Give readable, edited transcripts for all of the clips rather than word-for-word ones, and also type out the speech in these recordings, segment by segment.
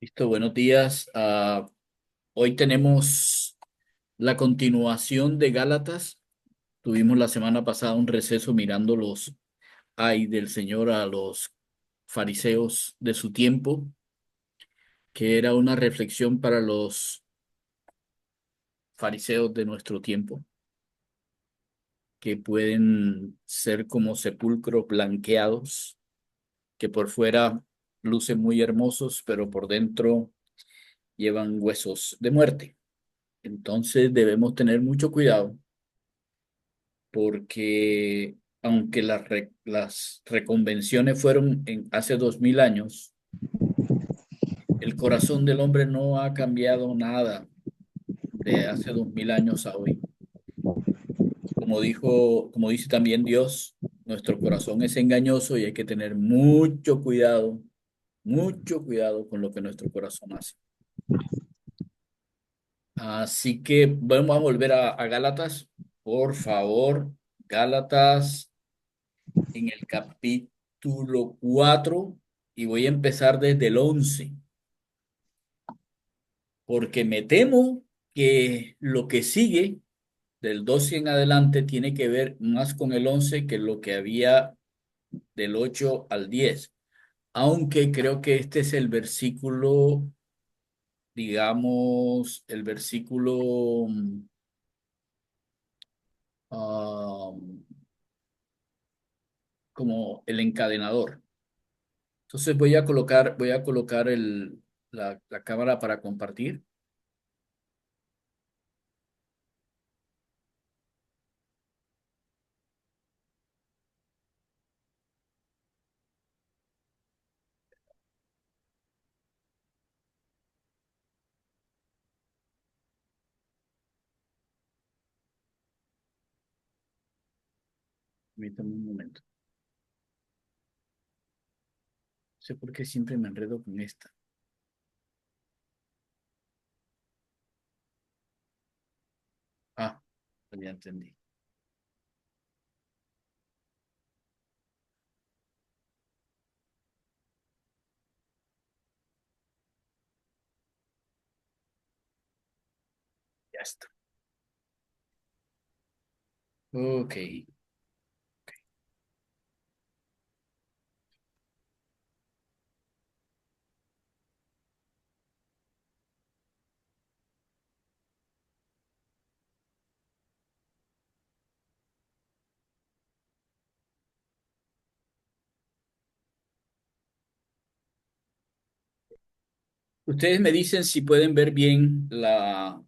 Listo, buenos días. Hoy tenemos la continuación de Gálatas. Tuvimos la semana pasada un receso mirando los ay del Señor a los fariseos de su tiempo, que era una reflexión para los fariseos de nuestro tiempo, que pueden ser como sepulcros blanqueados, que por fuera lucen muy hermosos, pero por dentro llevan huesos de muerte. Entonces debemos tener mucho cuidado porque aunque las reconvenciones fueron hace 2000 años, el corazón del hombre no ha cambiado nada de hace 2000 años a hoy. Como dice también Dios, nuestro corazón es engañoso y hay que tener mucho cuidado con lo que nuestro corazón hace. Así que vamos a volver a Gálatas, por favor, Gálatas en el capítulo 4 y voy a empezar desde el 11 porque me temo que lo que sigue del 12 en adelante tiene que ver más con el 11 que lo que había del 8 al 10, aunque creo que este es el versículo, digamos, el versículo ah, como el encadenador. Entonces voy a colocar la cámara para compartir. Permítame un momento. No sé por qué siempre me enredo con esta. Ah, ya entendí. Ya está. Ok. Ustedes me dicen si pueden ver bien las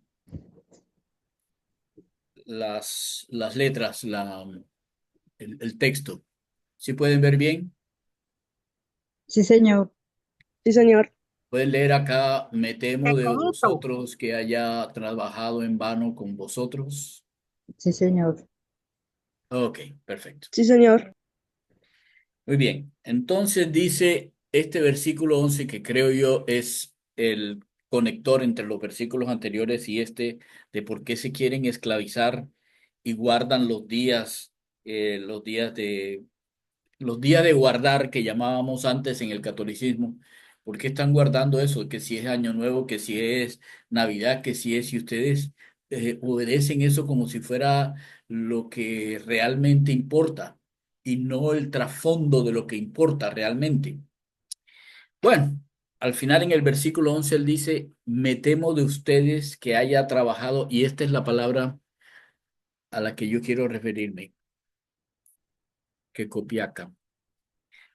letras, el texto. ¿Si pueden ver bien? Sí, señor. Sí, señor. Pueden leer acá, me temo de vosotros que haya trabajado en vano con vosotros. Sí, señor. Ok, perfecto. Sí, señor. Muy bien, entonces dice este versículo 11 que creo yo es el conector entre los versículos anteriores y este de por qué se quieren esclavizar y guardan los días de guardar que llamábamos antes en el catolicismo. ¿Por qué están guardando eso? Que si es Año Nuevo, que si es Navidad, que si es, si ustedes obedecen eso como si fuera lo que realmente importa y no el trasfondo de lo que importa realmente. Bueno, al final en el versículo 11 él dice, me temo de ustedes que haya trabajado, y esta es la palabra a la que yo quiero referirme, que copiaca,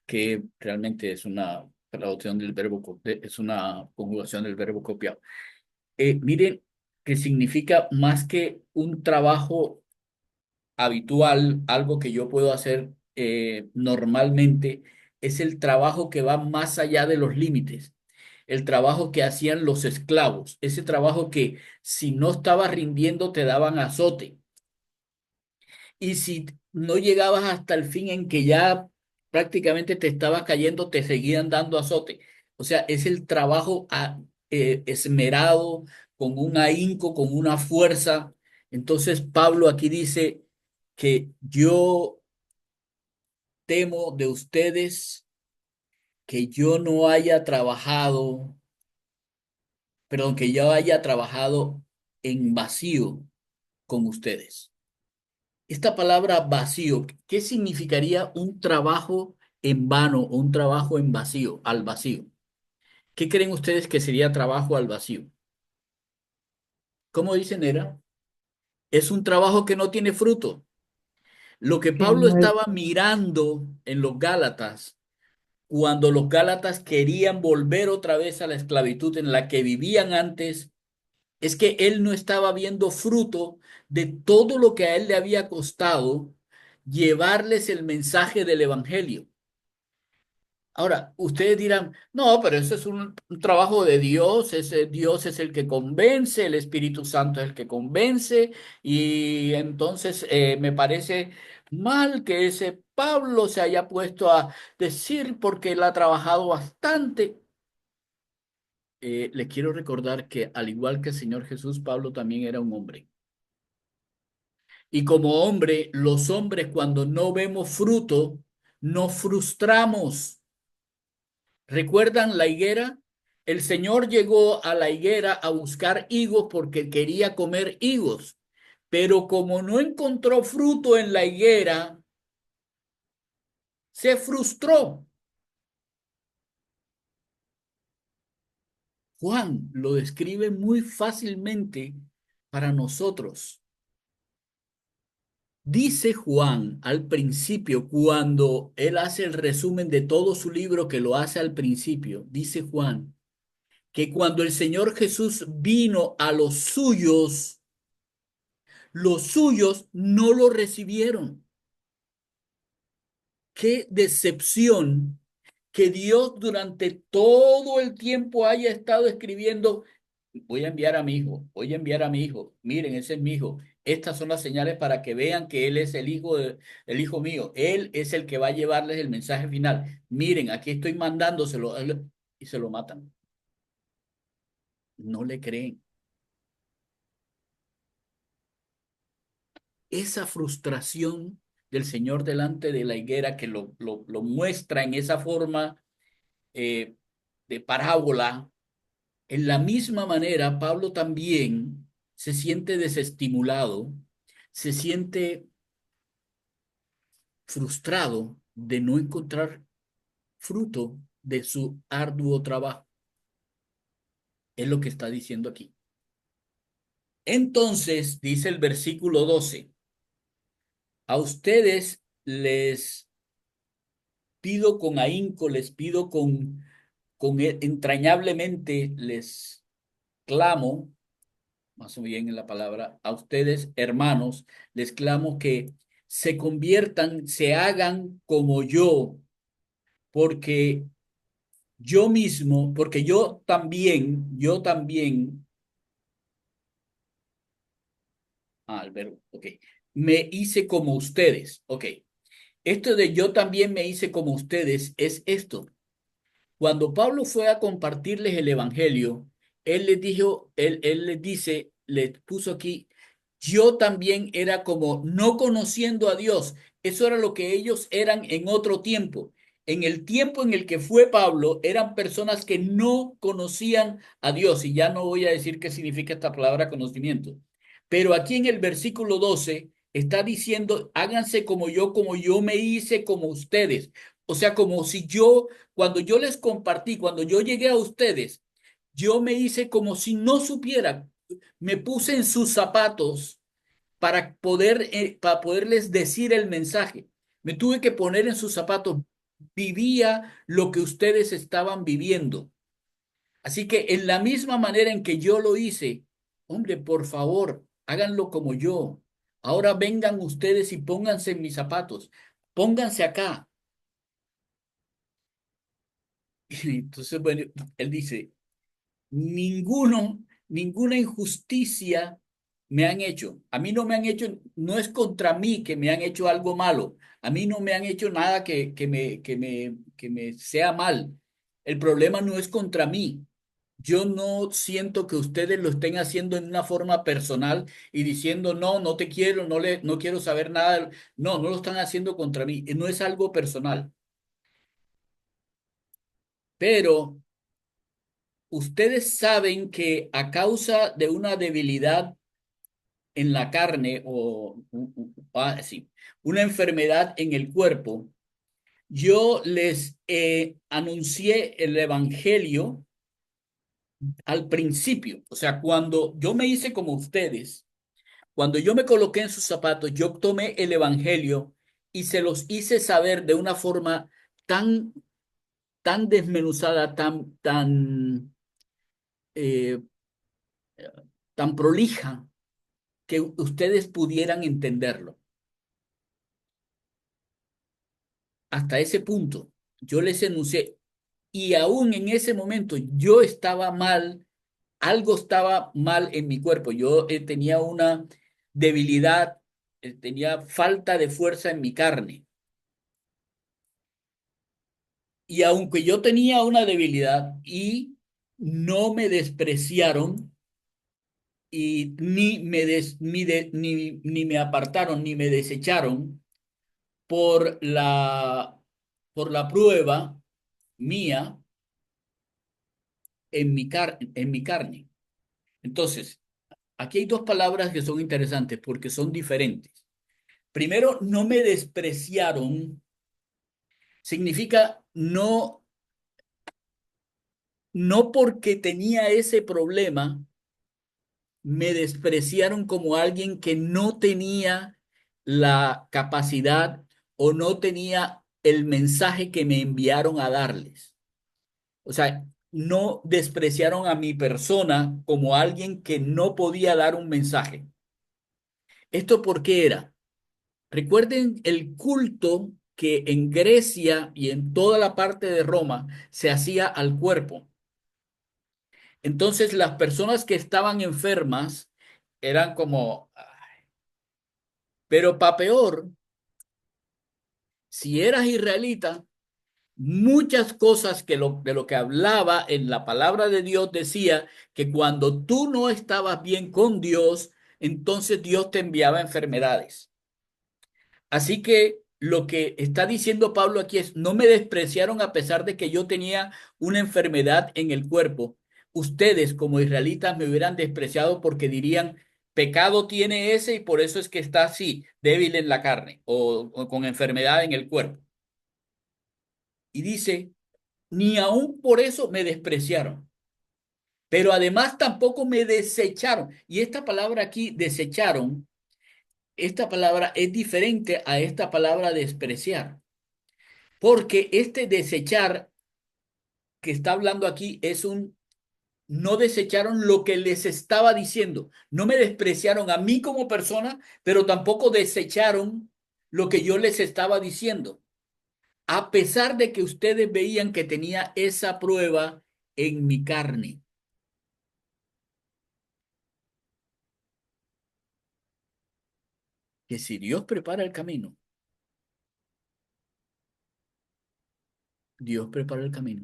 que realmente es una traducción del verbo, es una conjugación del verbo copiar. Miren que significa más que un trabajo habitual, algo que yo puedo hacer normalmente, es el trabajo que va más allá de los límites, el trabajo que hacían los esclavos, ese trabajo que si no estabas rindiendo te daban azote. Y si no llegabas hasta el fin en que ya prácticamente te estabas cayendo, te seguían dando azote. O sea, es el trabajo esmerado, con un ahínco, con una fuerza. Entonces Pablo aquí dice que yo temo de ustedes que yo no haya trabajado perdón, que yo haya trabajado en vacío con ustedes. Esta palabra vacío, ¿qué significaría un trabajo en vano o un trabajo en vacío, al vacío? ¿Qué creen ustedes que sería trabajo al vacío? ¿Cómo dicen era? Es un trabajo que no tiene fruto. Lo que que Pablo no es, estaba mirando en los Gálatas, cuando los Gálatas querían volver otra vez a la esclavitud en la que vivían antes, es que él no estaba viendo fruto de todo lo que a él le había costado llevarles el mensaje del evangelio. Ahora, ustedes dirán, no, pero eso es un trabajo de Dios, ese Dios es el que convence, el Espíritu Santo es el que convence, y entonces me parece mal que ese Pablo se haya puesto a decir porque él ha trabajado bastante. Le quiero recordar que al igual que el Señor Jesús, Pablo también era un hombre. Y como hombre, los hombres cuando no vemos fruto, nos frustramos. ¿Recuerdan la higuera? El Señor llegó a la higuera a buscar higos porque quería comer higos, pero como no encontró fruto en la higuera, se frustró. Juan lo describe muy fácilmente para nosotros. Dice Juan al principio, cuando él hace el resumen de todo su libro que lo hace al principio, dice Juan que cuando el Señor Jesús vino a los suyos no lo recibieron. Qué decepción que Dios durante todo el tiempo haya estado escribiendo, voy a enviar a mi hijo, voy a enviar a mi hijo, miren, ese es mi hijo, estas son las señales para que vean que él es el hijo mío, él es el que va a llevarles el mensaje final, miren, aquí estoy mandándoselo y se lo matan, no le creen. Esa frustración del Señor delante de la higuera que lo muestra en esa forma eh, de parábola. En la misma manera, Pablo también se siente desestimulado, se siente frustrado de no encontrar fruto de su arduo trabajo. Es lo que está diciendo aquí. Entonces, dice el versículo 12, a ustedes les pido con ahínco, les pido entrañablemente, les clamo más o bien en la palabra, a ustedes, hermanos, les clamo que se conviertan, se hagan como porque yo mismo, porque yo también, el verbo, ok, me hice como ustedes, ok. Esto de yo también me hice como ustedes es esto. Cuando Pablo fue a compartirles el evangelio, él les dijo, él les dice, les puso aquí, yo también era como no conociendo a Dios. Eso era lo que ellos eran en otro tiempo. En el tiempo en el que fue Pablo, eran personas que no conocían a Dios. Y ya no voy a decir qué significa esta palabra conocimiento. Pero aquí en el versículo 12 está diciendo, háganse como yo me hice como ustedes. O sea, como si yo cuando yo les compartí, cuando yo llegué a ustedes, yo me hice como si no supiera, me puse en sus zapatos para poderles decir el mensaje. Me tuve que poner en sus zapatos, vivía lo que ustedes estaban viviendo. Así que en la misma manera en que yo lo hice, hombre, por favor, háganlo como yo. Ahora vengan ustedes y pónganse en mis zapatos, pónganse acá. Entonces, bueno, él dice, ninguna injusticia me han hecho. A mí no me han hecho, no es contra mí que me han hecho algo malo. A mí no me han hecho nada que me sea mal. El problema no es contra mí. Yo no siento que ustedes lo estén haciendo en una forma personal y diciendo, no, no te quiero, no quiero saber nada. No, no lo están haciendo contra mí. No es algo personal. Pero ustedes saben que a causa de una debilidad en la carne sí, una enfermedad en el cuerpo, yo les anuncié el evangelio al principio. O sea, cuando yo me hice como ustedes, cuando yo me coloqué en sus zapatos, yo tomé el evangelio y se los hice saber de una forma tan, tan desmenuzada, eh, tan prolija, que ustedes pudieran entenderlo. Hasta ese punto, yo les enuncié, y aún en ese momento yo estaba mal, algo estaba mal en mi cuerpo. Yo tenía una debilidad, tenía falta de fuerza en mi carne. Y aunque yo tenía una debilidad y no me despreciaron y ni me apartaron ni me desecharon por por la prueba mía en mi carne. Entonces, aquí hay dos palabras que son interesantes porque son diferentes. Primero, no me despreciaron, significa no porque tenía ese problema, me despreciaron como alguien que no tenía la capacidad o no tenía el mensaje que me enviaron a darles. O sea, no despreciaron a mi persona como alguien que no podía dar un mensaje. ¿Esto por qué era? Recuerden el culto que en Grecia y en toda la parte de Roma se hacía al cuerpo. Entonces las personas que estaban enfermas eran como, pero para peor, si eras israelita, muchas cosas de lo que hablaba en la palabra de Dios decía que cuando tú no estabas bien con Dios, entonces Dios te enviaba enfermedades. Así que lo que está diciendo Pablo aquí es, no me despreciaron a pesar de que yo tenía una enfermedad en el cuerpo. Ustedes como israelitas me hubieran despreciado porque dirían, pecado tiene ese y por eso es que está así, débil en la carne o con enfermedad en el cuerpo. Y dice, ni aún por eso me despreciaron, pero además tampoco me desecharon. Y esta palabra aquí, desecharon, esta palabra es diferente a esta palabra despreciar. Porque este desechar que está hablando aquí es no desecharon lo que les estaba diciendo. No me despreciaron a mí como persona, pero tampoco desecharon lo que yo les estaba diciendo. A pesar de que ustedes veían que tenía esa prueba en mi carne. Que si Dios prepara el camino, Dios prepara el camino.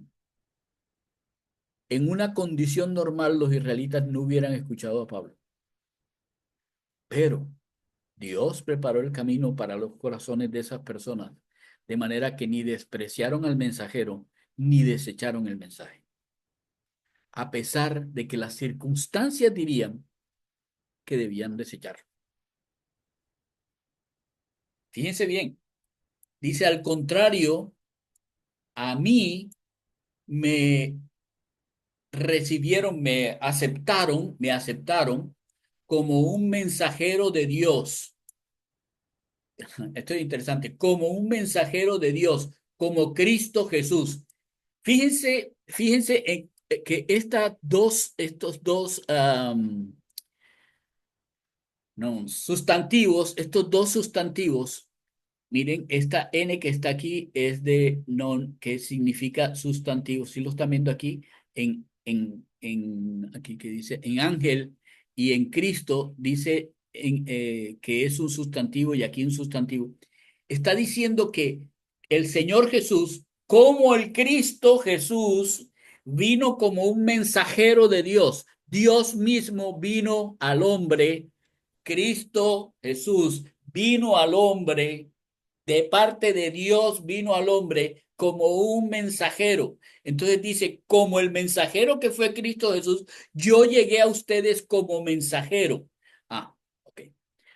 En una condición normal, los israelitas no hubieran escuchado a Pablo. Pero Dios preparó el camino para los corazones de esas personas, de manera que ni despreciaron al mensajero, ni desecharon el mensaje, a pesar de que las circunstancias dirían que debían desecharlo. Fíjense bien, dice al contrario, a mí me recibieron, me aceptaron como un mensajero de Dios. Esto es interesante, como un mensajero de Dios, como Cristo Jesús. Fíjense en que estos dos no, sustantivos, estos dos sustantivos, miren, esta N que está aquí es de non, que significa sustantivo. Si lo están viendo aquí, aquí que dice, en ángel y en Cristo dice que es un sustantivo y aquí un sustantivo. Está diciendo que el Señor Jesús, como el Cristo Jesús, vino como un mensajero de Dios. Dios mismo vino al hombre. Cristo Jesús vino al hombre, de parte de Dios vino al hombre como un mensajero. Entonces dice, como el mensajero que fue Cristo Jesús, yo llegué a ustedes como mensajero. Ah, ok.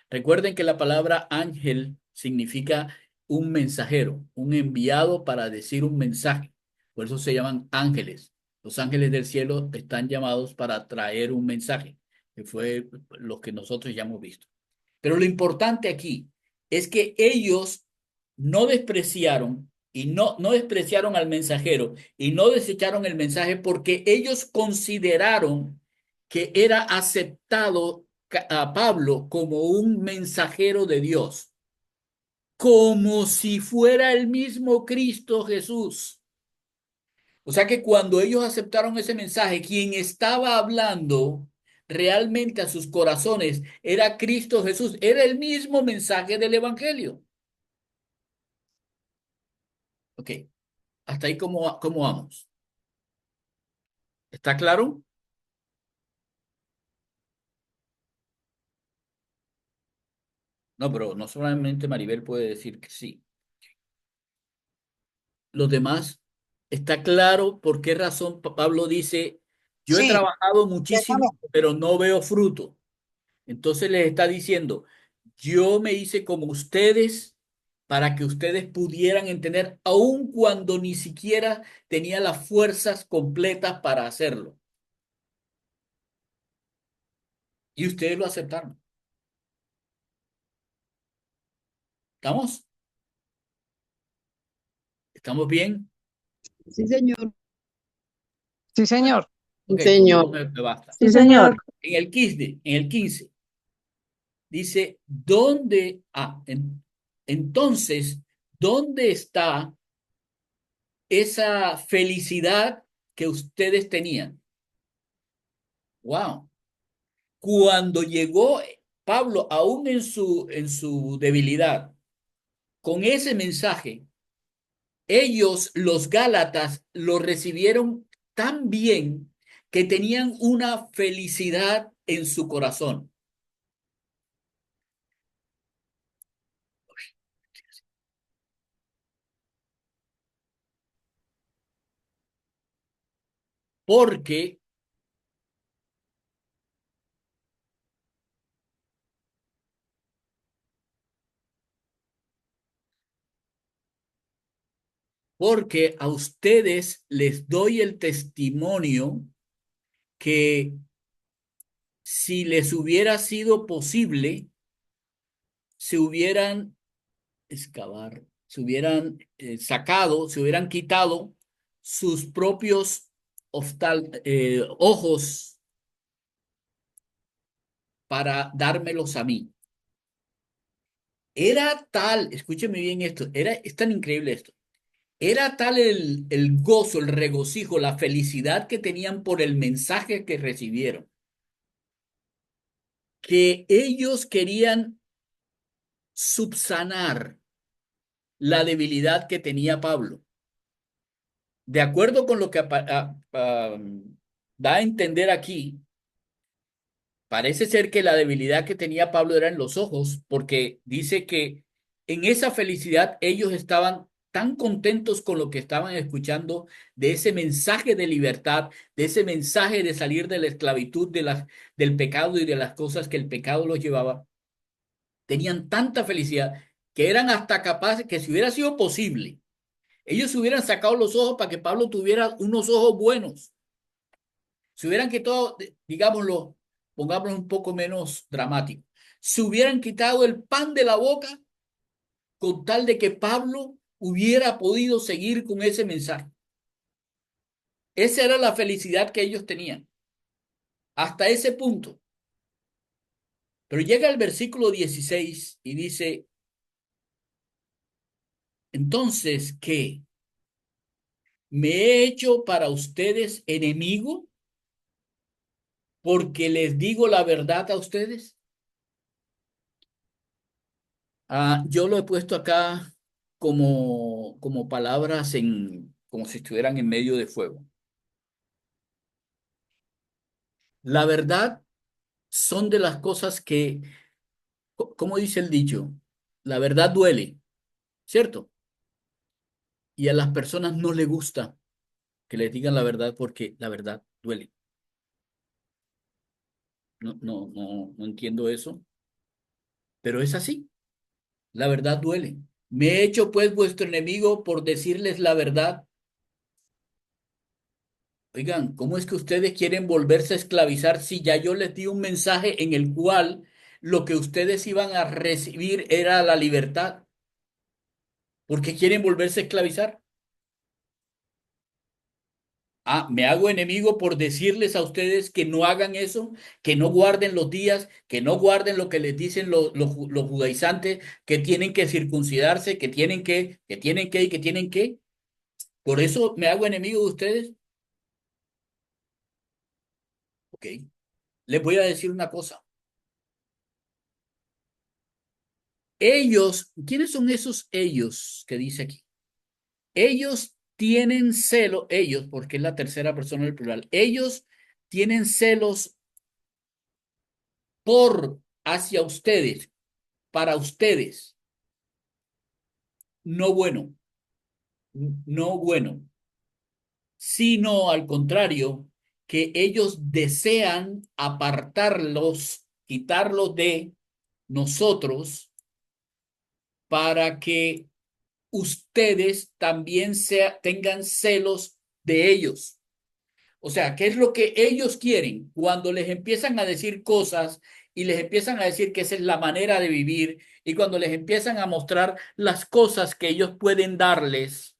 Recuerden que la palabra ángel significa un mensajero, un enviado para decir un mensaje. Por eso se llaman ángeles. Los ángeles del cielo están llamados para traer un mensaje, que fue lo que nosotros ya hemos visto. Pero lo importante aquí es que ellos no despreciaron y no despreciaron al mensajero y no desecharon el mensaje porque ellos consideraron que era aceptado a Pablo como un mensajero de Dios, como si fuera el mismo Cristo Jesús. O sea que cuando ellos aceptaron ese mensaje, quien estaba hablando realmente a sus corazones era Cristo Jesús, era el mismo mensaje del Evangelio. Ok, hasta ahí cómo vamos. ¿Está claro? No, pero no solamente Maribel puede decir que sí. Los demás, ¿está claro por qué razón Pablo dice, yo he Sí, trabajado muchísimo, plenamente. pero no veo fruto? Entonces les está diciendo, yo me hice como ustedes para que ustedes pudieran entender, aun cuando ni siquiera tenía las fuerzas completas para hacerlo. Y ustedes lo aceptaron. ¿Estamos? ¿Estamos bien? Sí, señor. Sí, señor. Sí, Ok, con eso señor. me basta. Sí, señor. En el 15 dice, ¿dónde? Entonces, ¿dónde está esa felicidad que ustedes tenían? Wow. Cuando llegó Pablo, aún en su debilidad, con ese mensaje, ellos, los Gálatas, lo recibieron tan bien que tenían una felicidad en su corazón. Porque, porque a ustedes les doy el testimonio que si les hubiera sido posible, se hubieran se hubieran sacado, se hubieran quitado sus propios ojos para dármelos a mí. Era tal, escúcheme bien esto, es tan increíble esto. Era tal el gozo, el regocijo, la felicidad que tenían por el mensaje que recibieron, que ellos querían subsanar la debilidad que tenía Pablo. De acuerdo con lo que da a entender aquí, parece ser que la debilidad que tenía Pablo era en los ojos, porque dice que en esa felicidad ellos estaban tan contentos con lo que estaban escuchando de ese mensaje de libertad, de ese mensaje de salir de la esclavitud, del pecado y de las cosas que el pecado los llevaba. Tenían tanta felicidad que eran hasta capaces, que si hubiera sido posible, ellos se hubieran sacado los ojos para que Pablo tuviera unos ojos buenos. Se hubieran quitado, digámoslo, pongámoslo un poco menos dramático, se hubieran quitado el pan de la boca con tal de que Pablo hubiera podido seguir con ese mensaje. Esa era la felicidad que ellos tenían, hasta ese punto. Pero llega el versículo 16 y dice, entonces, ¿qué? ¿Me he hecho para ustedes enemigo porque les digo la verdad a ustedes? Yo lo he puesto acá como palabras como si estuvieran en medio de fuego. La verdad son de las cosas que, como dice el dicho, la verdad duele, ¿cierto? Y a las personas no les gusta que les digan la verdad porque la verdad duele. No entiendo eso, pero es así. La verdad duele. Me he hecho pues vuestro enemigo por decirles la verdad. Oigan, ¿cómo es que ustedes quieren volverse a esclavizar si ya yo les di un mensaje en el cual lo que ustedes iban a recibir era la libertad? ¿Por qué quieren volverse a esclavizar? Ah, me hago enemigo por decirles a ustedes que no hagan eso, que no guarden los días, que no guarden lo que les dicen los judaizantes, que tienen que circuncidarse, que tienen que. Por eso me hago enemigo de ustedes. Ok, les voy a decir una cosa. Ellos, ¿quiénes son esos ellos que dice aquí? Ellos tienen celo, ellos, porque es la tercera persona del plural, ellos tienen celos por hacia ustedes, para ustedes, no bueno, no bueno, sino al contrario, que ellos desean apartarlos, quitarlos de nosotros para que ustedes también tengan celos de ellos. O sea, ¿qué es lo que ellos quieren cuando les empiezan a decir cosas y les empiezan a decir que esa es la manera de vivir y cuando les empiezan a mostrar las cosas que ellos pueden darles?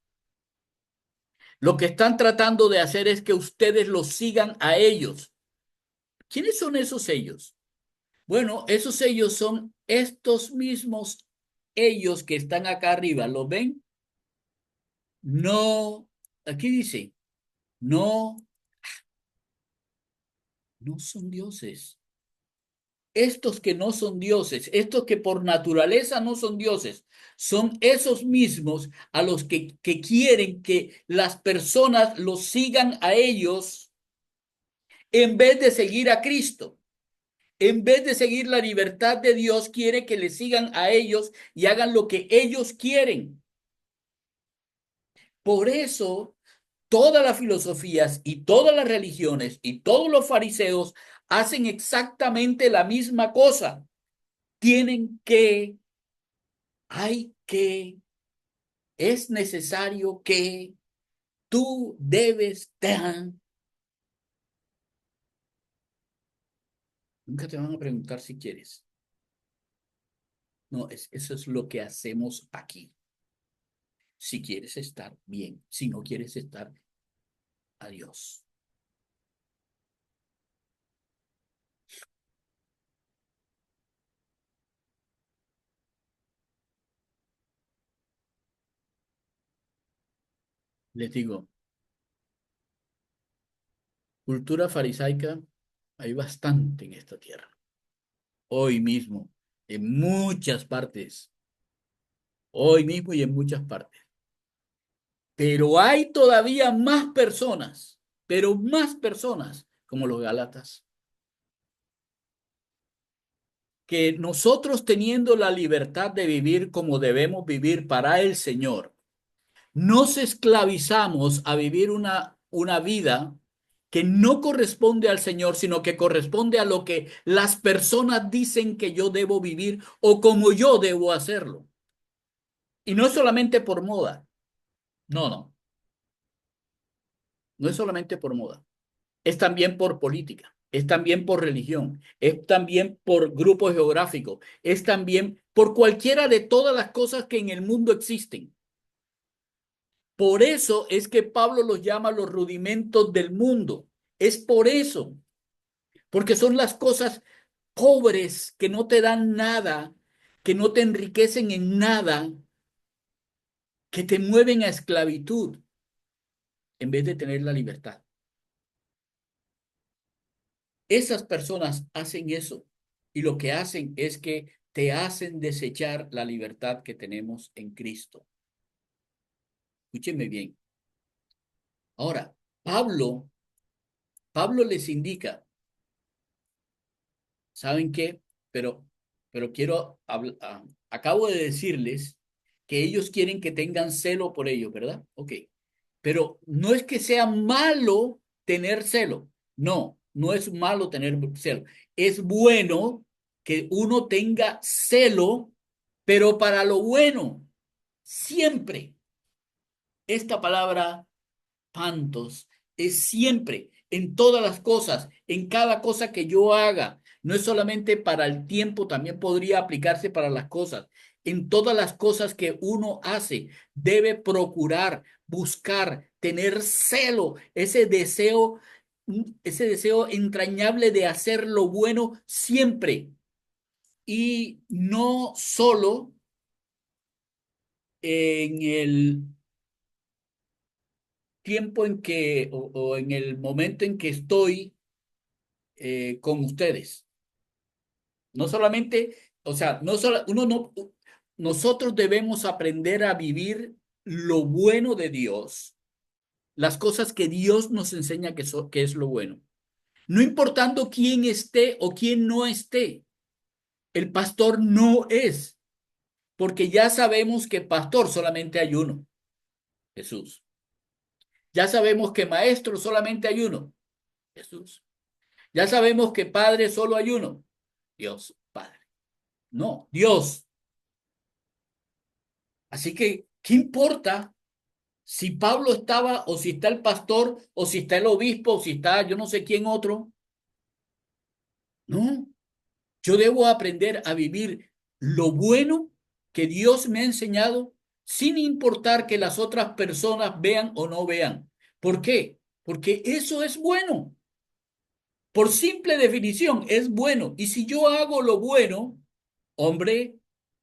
Lo que están tratando de hacer es que ustedes los sigan a ellos. ¿Quiénes son esos ellos? Bueno, esos ellos son estos mismos ellos que están acá arriba. ¿Lo ven? No, aquí dice, no, no son dioses. Estos que no son dioses, estos que por naturaleza no son dioses, son esos mismos a los que quieren que las personas los sigan a ellos en vez de seguir a Cristo. En vez de seguir la libertad de Dios, quiere que le sigan a ellos y hagan lo que ellos quieren. Por eso, todas las filosofías y todas las religiones y todos los fariseos hacen exactamente la misma cosa. Tienen que, hay que, es necesario que tú debes tan. Nunca te van a preguntar si quieres. No, eso es lo que hacemos aquí. Si quieres estar bien, si no quieres estar, adiós. Les digo, cultura farisaica hay bastante en esta tierra. Hoy mismo, en muchas partes. Hoy mismo y en muchas partes. Pero hay todavía más personas, pero más personas como los Gálatas, que nosotros teniendo la libertad de vivir como debemos vivir para el Señor, nos esclavizamos a vivir una vida que no corresponde al Señor, sino que corresponde a lo que las personas dicen que yo debo vivir o como yo debo hacerlo. Y no es solamente por moda, no, no es solamente por moda. Es también por política, es también por religión, es también por grupo geográfico, es también por cualquiera de todas las cosas que en el mundo existen. Por eso es que Pablo los llama los rudimentos del mundo. Es por eso, porque son las cosas pobres que no te dan nada, que no te enriquecen en nada, que te mueven a esclavitud en vez de tener la libertad. Esas personas hacen eso y lo que hacen es que te hacen desechar la libertad que tenemos en Cristo. Escúchenme bien. Ahora, Pablo les indica, ¿saben qué? Pero quiero hablar, acabo de decirles que ellos quieren que tengan celo por ellos, ¿verdad? Ok. Pero no es que sea malo tener celo. No, no es malo tener celo. Es bueno que uno tenga celo, pero para lo bueno, siempre. Esta palabra pantos es siempre, en todas las cosas, en cada cosa que yo haga. No es solamente para el tiempo, también podría aplicarse para las cosas. En todas las cosas que uno hace, debe procurar, buscar, tener celo, ese deseo entrañable de hacer lo bueno siempre. Y no solo en el tiempo en que, o en el momento en que estoy con ustedes. No solamente, o sea, no solo, uno no, nosotros debemos aprender a vivir lo bueno de Dios, las cosas que Dios nos enseña que es lo bueno. No importando quién esté o quién no esté, el pastor no es, porque ya sabemos que pastor solamente hay uno, Jesús. Ya sabemos que maestro solamente hay uno, Jesús. Ya sabemos que padre solo hay uno, Dios Padre. No, Dios. Así que, ¿qué importa si Pablo estaba o si está el pastor o si está el obispo o si está yo no sé quién otro? No, yo debo aprender a vivir lo bueno que Dios me ha enseñado sin importar que las otras personas vean o no vean. ¿Por qué? Porque eso es bueno. Por simple definición, es bueno. Y si yo hago lo bueno, hombre,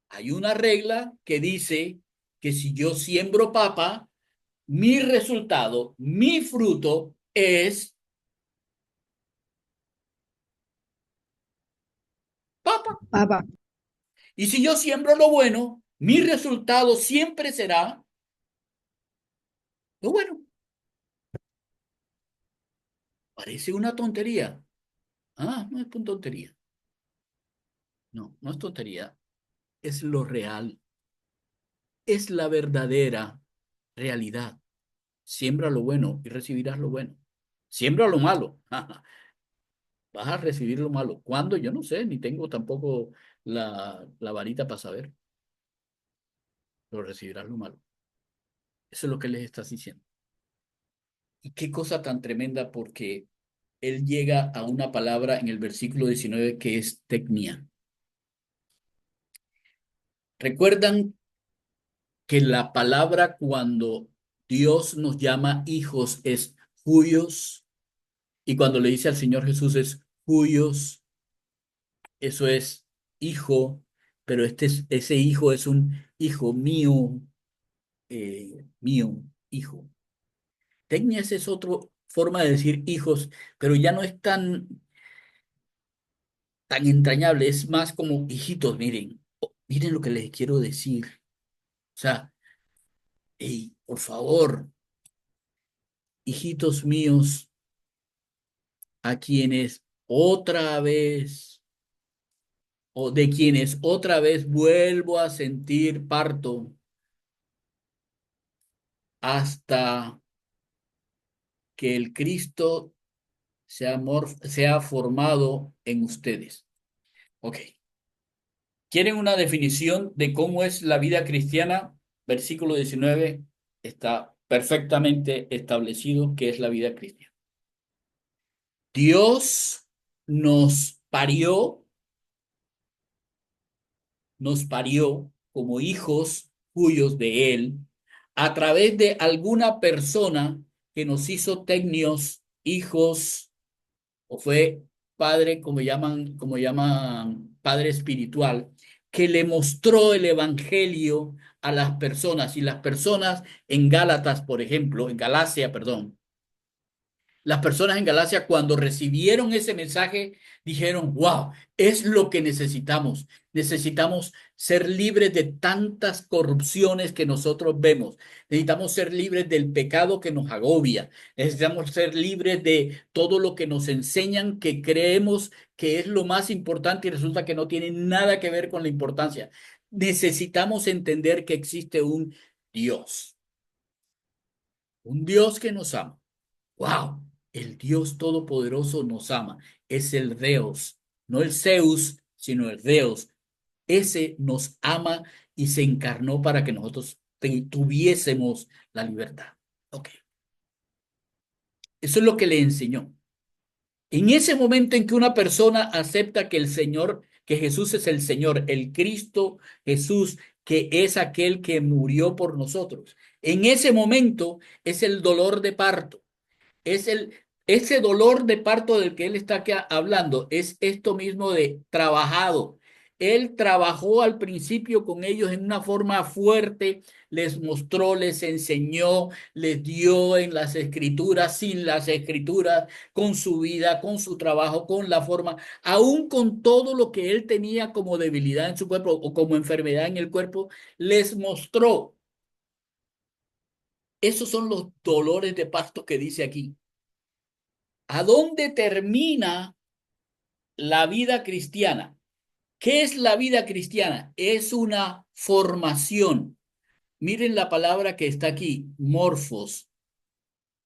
hay una regla que dice que si yo siembro papa, mi resultado, mi fruto es papa. Papá, Y si yo siembro lo bueno, mi resultado siempre será lo bueno. Parece una tontería. Ah, no es una tontería. No, no es tontería. Es lo real. Es la verdadera realidad. Siembra lo bueno y recibirás lo bueno. Siembra lo malo. Vas a recibir lo malo. ¿Cuándo? Yo no sé, ni tengo tampoco la varita para saber, pero recibirás lo malo. Eso es lo que les estás diciendo. Y qué cosa tan tremenda porque él llega a una palabra en el versículo 19 que es tecnia. ¿Recuerdan que la palabra cuando Dios nos llama hijos es huyos? Y cuando le dice al Señor Jesús es huyos, eso es hijo, pero ese hijo es un hijo mío, mío, hijo. Tecnias es otra forma de decir hijos, pero ya no es tan entrañable, es más como hijitos, miren, miren lo que les quiero decir. O sea, hey, por favor, hijitos míos, a quienes otra vez, o de quienes otra vez vuelvo a sentir parto hasta que el Cristo sea formado en ustedes. Ok. ¿Quieren una definición de cómo es la vida cristiana? Versículo 19 está perfectamente establecido qué es la vida cristiana. Dios nos parió, nos parió como hijos cuyos de Él a través de alguna persona que nos hizo tecnios, hijos, o fue padre, como llaman padre espiritual, que le mostró el evangelio a las personas y las personas en Gálatas, por ejemplo, en Galacia, perdón, las personas en Galacia cuando recibieron ese mensaje dijeron, wow, es lo que necesitamos. Necesitamos ser libres de tantas corrupciones que nosotros vemos. Necesitamos ser libres del pecado que nos agobia. Necesitamos ser libres de todo lo que nos enseñan que creemos que es lo más importante y resulta que no tiene nada que ver con la importancia. necesitamos entender que existe un Dios que nos ama. ¡Wow! El Dios Todopoderoso nos ama. Es el Deus, no el Zeus, sino el Deus. Ese nos ama y se encarnó para que nosotros tuviésemos la libertad. Ok, eso es lo que le enseñó. En ese momento en que una persona acepta que el Señor, que Jesús es el Señor, el Cristo Jesús, que es aquel que murió por nosotros, en ese momento es el dolor de parto. Es ese dolor de parto del que él está aquí hablando, es esto mismo de trabajado. Él trabajó al principio con ellos en una forma fuerte, les mostró, les enseñó, les dio en las escrituras, sin las escrituras, con su vida, con su trabajo, con la forma, aún con todo lo que él tenía como debilidad en su cuerpo o como enfermedad en el cuerpo, les mostró. Esos son los dolores de parto que dice aquí. ¿A dónde termina la vida cristiana? ¿Qué es la vida cristiana? Es una formación. Miren la palabra que está aquí, morfos,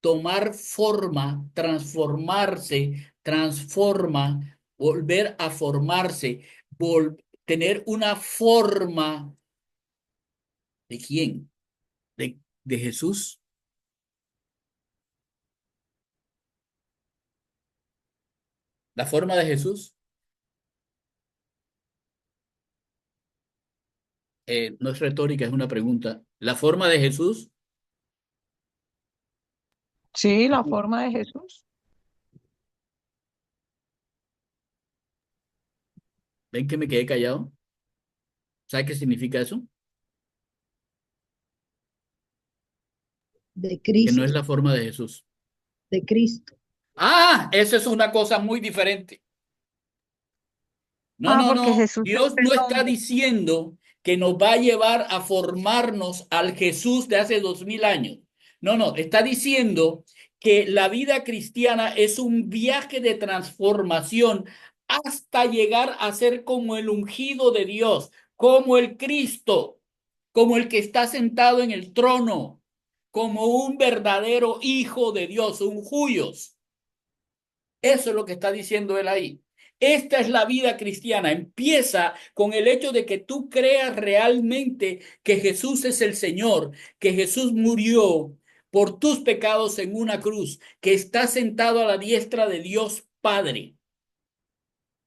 tomar forma, transformarse, transforma, volver a formarse, tener una forma. ¿De quién? De Jesús. La forma de Jesús. No es retórica, es una pregunta. La forma de Jesús. Sí, la forma de Jesús. ¿Ven que me quedé callado? ¿Sabe qué significa eso? De Que no es Cristo, la forma de Jesús. de Cristo. Ah, eso es una cosa muy diferente. No, Ah, no, porque no. Jesús es Dios el no está nombre. diciendo que nos va a llevar a formarnos al Jesús de hace 2000 años. No, no. Está diciendo que la vida cristiana es un viaje de transformación hasta llegar a ser como el ungido de Dios, como el Cristo, como el que está sentado en el trono, como un verdadero hijo de Dios, un Juyos. Eso es lo que está diciendo él ahí. Esta es la vida cristiana. Empieza con el hecho de que tú creas realmente que Jesús es el Señor, que Jesús murió por tus pecados en una cruz, que está sentado a la diestra de Dios Padre.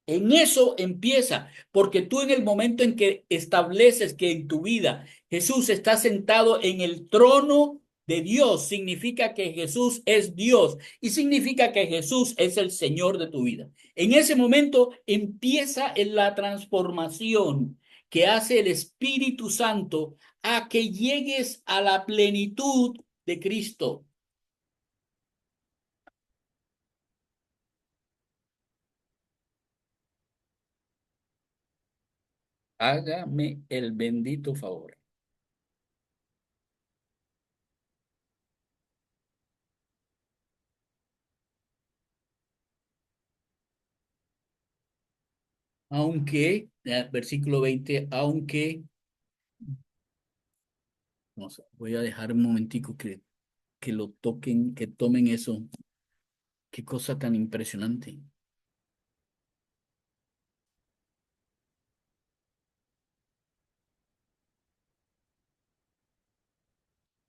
En eso empieza, porque tú en el momento en que estableces que en tu vida Jesús está sentado en el trono de Dios, significa que Jesús es Dios y significa que Jesús es el Señor de tu vida. En ese momento empieza en la transformación que hace el Espíritu Santo a que llegues a la plenitud de Cristo. Hágame el bendito favor. Aunque, versículo 20, aunque, no sé, voy a dejar un momentico que lo toquen, que tomen eso. Qué cosa tan impresionante.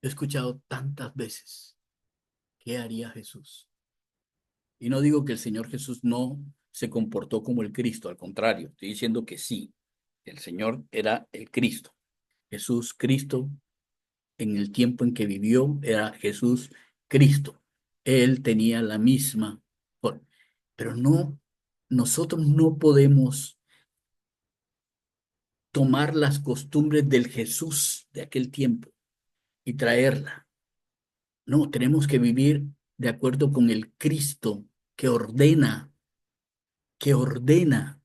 He escuchado tantas veces, ¿qué haría Jesús? Y no digo que el Señor Jesús no se comportó como el Cristo, al contrario, estoy diciendo que sí, el Señor era el Cristo. Jesús Cristo en el tiempo en que vivió era Jesús Cristo. Él tenía la misma forma. Pero no, nosotros no podemos tomar las costumbres del Jesús de aquel tiempo y traerla. No, tenemos que vivir de acuerdo con el Cristo que ordena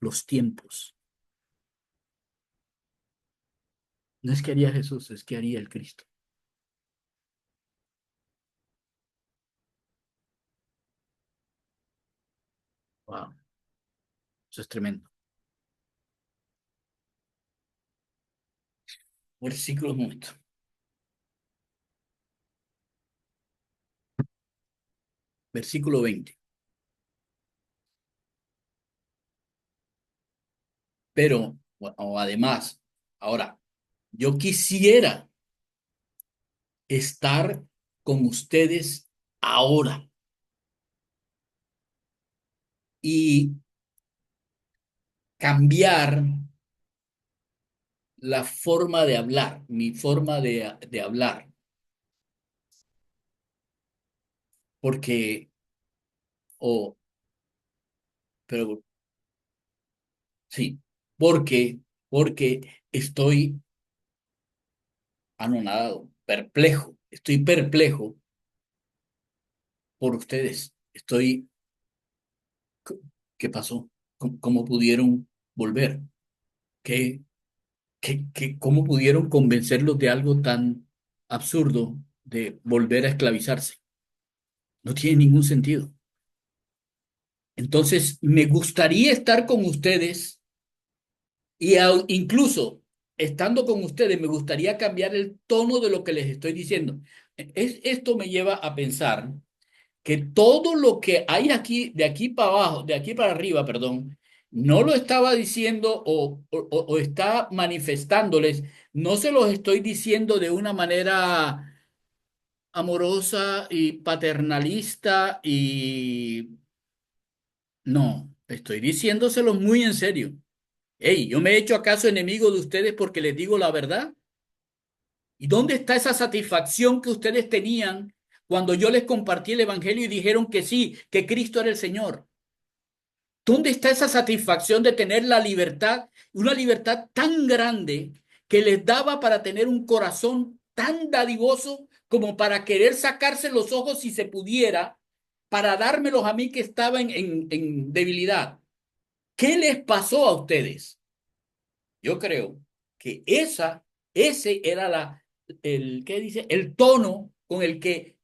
los tiempos. No es que haría Jesús, es que haría el Cristo. Wow, eso es tremendo. Versículo, un momento. Versículo 20. Pero, o además, ahora, yo quisiera estar con ustedes ahora y cambiar la forma de hablar, mi forma de hablar, porque, o, pero sí, porque estoy anonadado, perplejo, estoy perplejo por ustedes. ¿Qué pasó? ¿Cómo pudieron volver? ¿Qué, cómo pudieron convencerlos de algo tan absurdo de volver a esclavizarse? No tiene ningún sentido. Entonces, me gustaría estar con ustedes y incluso estando con ustedes, me gustaría cambiar el tono de lo que les estoy diciendo. Esto me lleva a pensar que todo lo que hay aquí, de aquí para abajo, de aquí para arriba, perdón, no lo estaba diciendo o está manifestándoles, no se los estoy diciendo de una manera amorosa y paternalista y no, estoy diciéndoselos muy en serio. Hey, ¿yo me he hecho acaso enemigo de ustedes porque les digo la verdad? ¿Y dónde está esa satisfacción que ustedes tenían cuando yo les compartí el evangelio y dijeron que sí, que Cristo era el Señor? ¿Dónde está esa satisfacción de tener la libertad, una libertad tan grande que les daba para tener un corazón tan dadivoso como para querer sacarse los ojos si se pudiera, para dármelos a mí que estaba en debilidad? ¿Qué les pasó a ustedes? Yo creo que ese era ¿qué dice? El tono con el que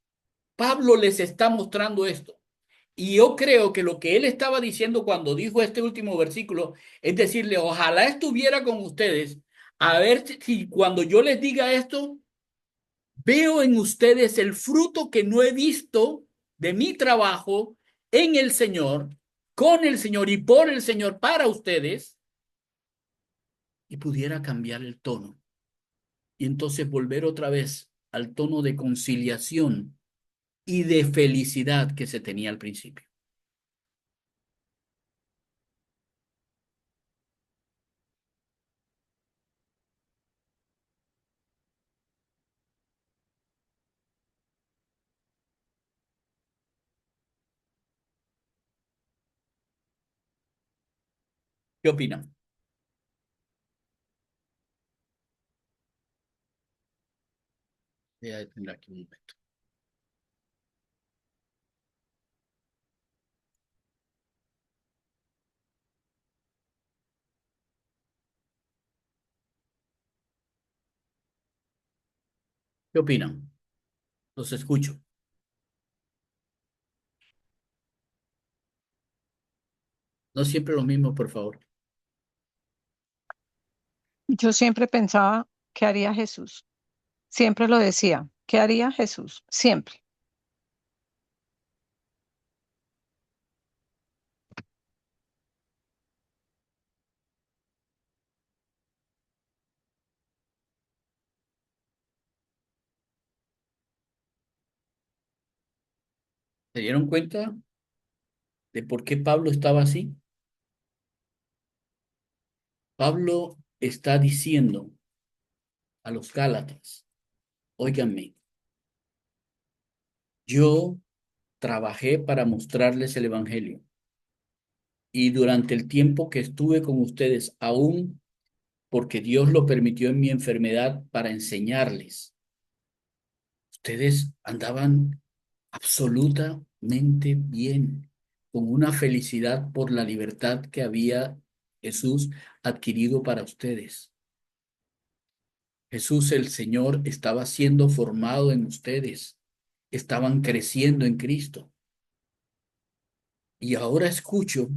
Pablo les está mostrando esto. Y yo creo que lo que él estaba diciendo cuando dijo este último versículo es decirle, ojalá estuviera con ustedes, a ver si cuando yo les diga esto, veo en ustedes el fruto que no he visto de mi trabajo en el Señor, con el Señor y por el Señor para ustedes, y pudiera cambiar el tono y entonces volver otra vez al tono de conciliación y de felicidad que se tenía al principio. ¿Qué opinan? Voy a detener aquí un momento. ¿Qué opinan? Los escucho. No siempre lo mismo, por favor. Yo siempre pensaba, ¿qué haría Jesús? Siempre lo decía, ¿qué haría Jesús? Siempre. ¿Se dieron cuenta de por qué Pablo estaba así? Pablo está diciendo a los Gálatas, óiganme, yo trabajé para mostrarles el evangelio y durante el tiempo que estuve con ustedes, aún porque Dios lo permitió en mi enfermedad para enseñarles, ustedes andaban absolutamente bien, con una felicidad por la libertad que había Jesús adquirido para ustedes. Jesús el Señor estaba siendo formado en ustedes, estaban creciendo en Cristo. Y ahora escucho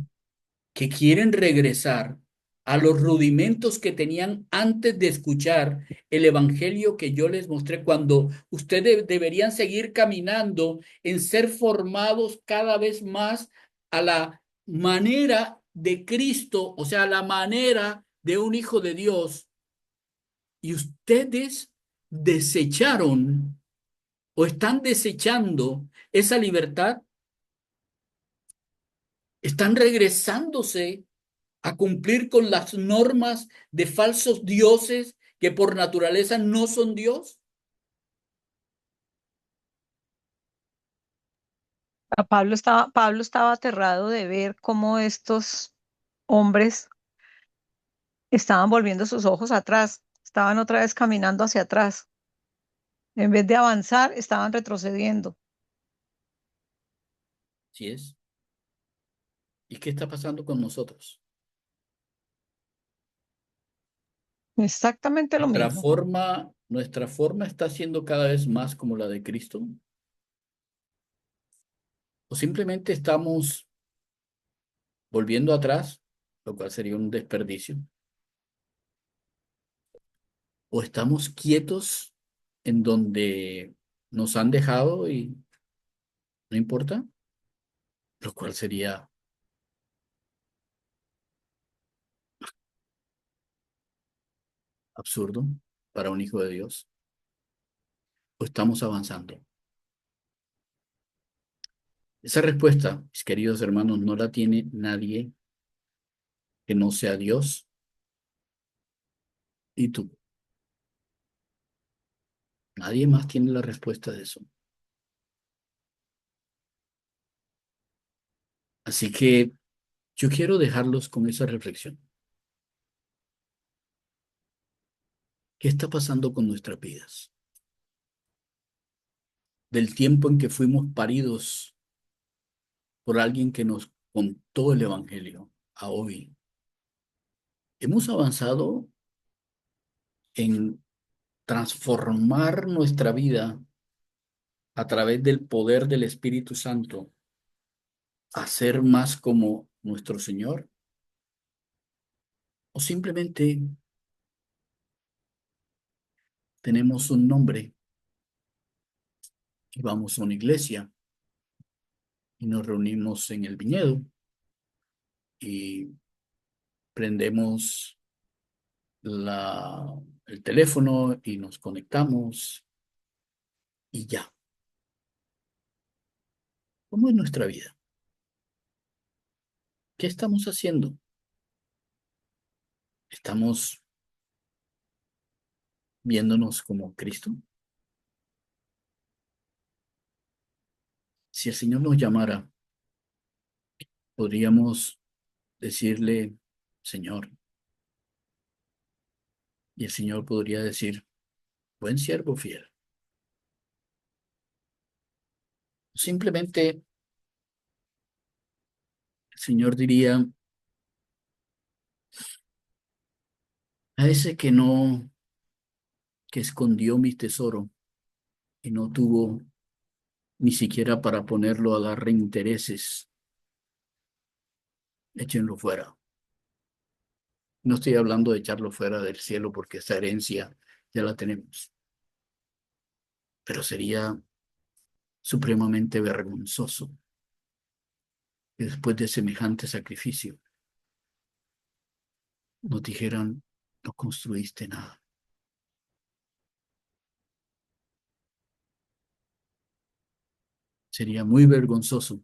que quieren regresar a los rudimentos que tenían antes de escuchar el evangelio que yo les mostré, cuando ustedes deberían seguir caminando en ser formados cada vez más a la manera de Cristo, o sea, a la manera de un hijo de Dios, y ustedes desecharon o están desechando esa libertad, están regresándose a cumplir con las normas de falsos dioses que por naturaleza no son Dios. Pablo estaba aterrado de ver cómo estos hombres estaban volviendo sus ojos atrás, estaban otra vez caminando hacia atrás. En vez de avanzar, estaban retrocediendo. Así es. ¿Y qué está pasando con nosotros? Exactamente lo mismo. Nuestra forma está siendo cada vez más como la de Cristo, o simplemente estamos volviendo atrás, lo cual sería un desperdicio, o estamos quietos en donde nos han dejado y no importa, lo cual sería absurdo para un hijo de Dios, o estamos avanzando. Esa respuesta, mis queridos hermanos, no la tiene nadie que no sea Dios y tú. Nadie más tiene la respuesta de eso. Así que yo quiero dejarlos con esa reflexión. ¿Qué está pasando con nuestras vidas? Del tiempo en que fuimos paridos por alguien que nos contó el Evangelio a hoy. Hemos avanzado en transformar nuestra vida a través del poder del Espíritu Santo a ser más como nuestro Señor, o simplemente tenemos un nombre y vamos a una iglesia y nos reunimos en el viñedo y prendemos el teléfono y nos conectamos y ya. ¿Cómo es nuestra vida? ¿Qué estamos haciendo? ¿Estamos viéndonos como Cristo? Si el Señor nos llamara, podríamos decirle, Señor, y el Señor podría decir, buen siervo fiel. Simplemente el Señor diría, a ese que escondió mi tesoro y no tuvo ni siquiera para ponerlo a dar reintereses, échenlo fuera. No estoy hablando de echarlo fuera del cielo porque esa herencia ya la tenemos, pero sería supremamente vergonzoso que después de semejante sacrificio nos dijeran, no construiste nada. Sería muy vergonzoso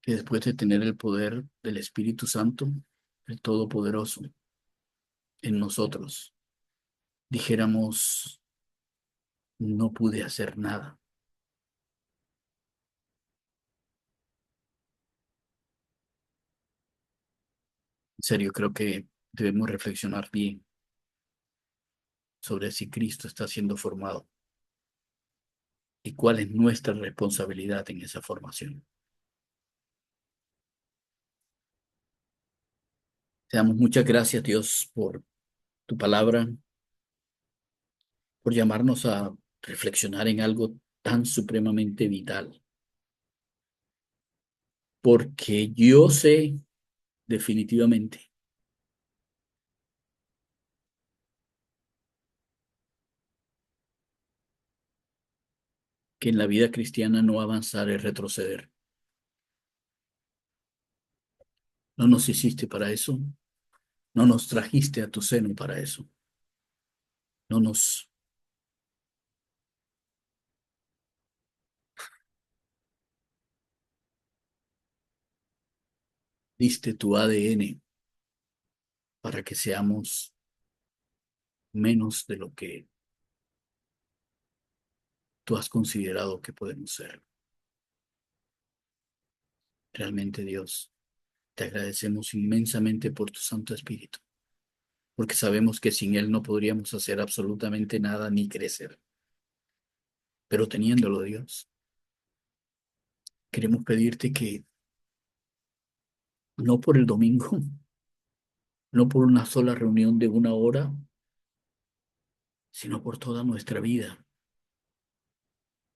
que después de tener el poder del Espíritu Santo, el Todopoderoso, en nosotros, dijéramos, no pude hacer nada. En serio, creo que debemos reflexionar bien sobre si Cristo está siendo formado y cuál es nuestra responsabilidad en esa formación. Te damos muchas gracias, Dios, por tu palabra, por llamarnos a reflexionar en algo tan supremamente vital. Porque yo sé definitivamente, que en la vida cristiana no avanzar es retroceder. No nos hiciste para eso, no nos trajiste a tu seno para eso, no nos diste tu ADN para que seamos menos de lo que tú has considerado que podemos ser. Realmente, Dios, te agradecemos inmensamente por tu Santo Espíritu, porque sabemos que sin Él no podríamos hacer absolutamente nada ni crecer. Pero teniéndolo, Dios, queremos pedirte que no por el domingo, no por una sola reunión de una hora, sino por toda nuestra vida,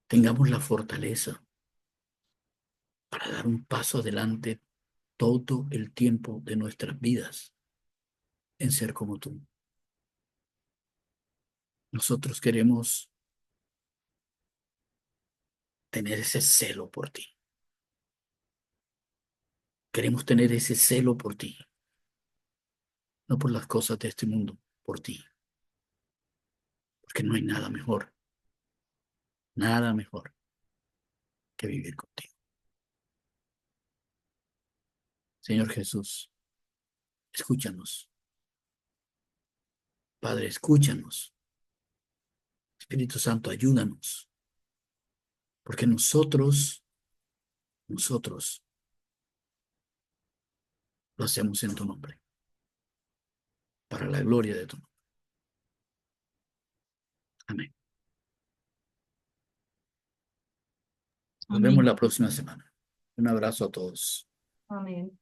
tengamos la fortaleza para dar un paso adelante todo el tiempo de nuestras vidas en ser como tú. Nosotros queremos tener ese celo por ti. Queremos tener ese celo por ti, no por las cosas de este mundo, por ti, porque no hay nada mejor que vivir contigo. Señor Jesús, escúchanos. Padre, escúchanos. Espíritu Santo, ayúdanos, porque nosotros lo hacemos en tu nombre, para la gloria de tu nombre. Amén. Nos vemos Amén. la próxima semana. Un abrazo a todos. Amén.